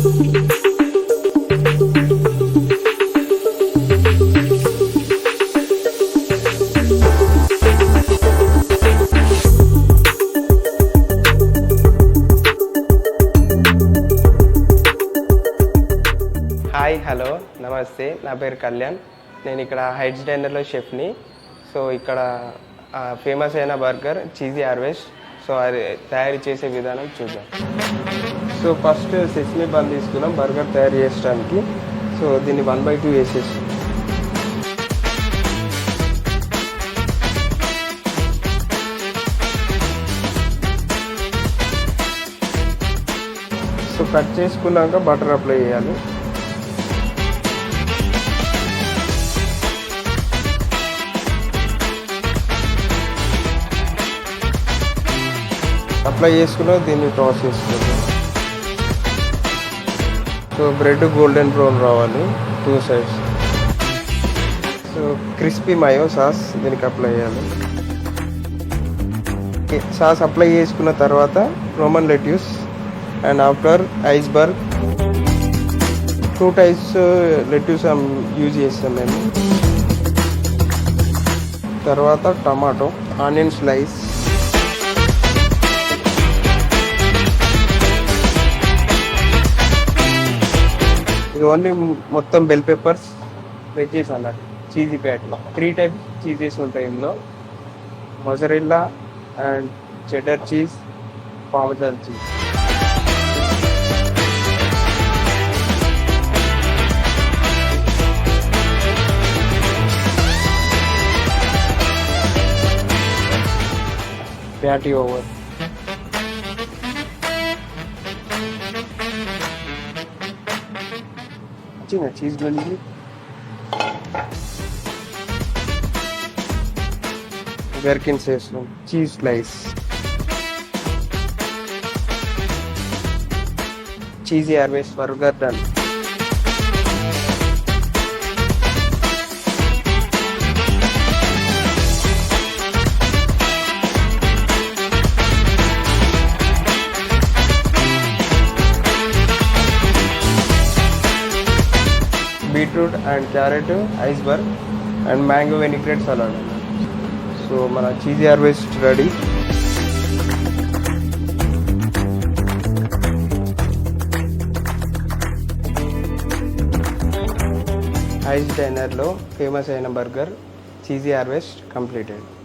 Hi hello నమస్తే, నా పేరు కళ్యాణ్. నేను ఇక్కడ హైట్స్ డైనర్లో షెఫ్ని. సో ఇక్కడ ఫేమస్ అయిన బర్గర్ చీజీ హార్వెస్ట్. సో అది తయారు చేసే విధానం చూద్దాం. సో ఫస్ట్ సెస్మీ బన్ తీసుకున్నాం బర్గర్ తయారు చేయడానికి. సో దీన్ని 1/2 వేసేసి సో కట్ చేసుకున్నాక బటర్ అప్లై చేయాలి. అప్లై చేసుకున్నా దీన్ని టాస్ చేసుకుంటాం. సో బ్రెడ్ గోల్డెన్ బ్రౌన్ రావాలి 2 sides. So crispy mayo sauce దీనికి అప్లై చేయాలి. సాస్ అప్లై చేసుకున్న తర్వాత Roman lettuce and after iceberg 2 types lettuce use చేస్తాం మేము. తర్వాత టమాటో, ఆనియన్ స్లైస్, ఇది ఓన్లీ మొత్తం బెల్ పెప్పర్స్, వెజ్జెస్ అన్నట్టు. చీజీ ప్యాట్లో 3 టైప్స్ చీజెస్ ఉంటాయి ఇందులో: mozzarella and cheddar cheese, parmesan cheese. Patty over. Cheese గురించి గర్కిన్స్ వేస్తున్నాం, cheese slice, cheesy harvest burger done. Beetroot and carrot iceberg and mango vinaigrette salad. So మన cheesy harvest ready. Heights డైనర్లో famous అయిన burger cheesy harvest completed.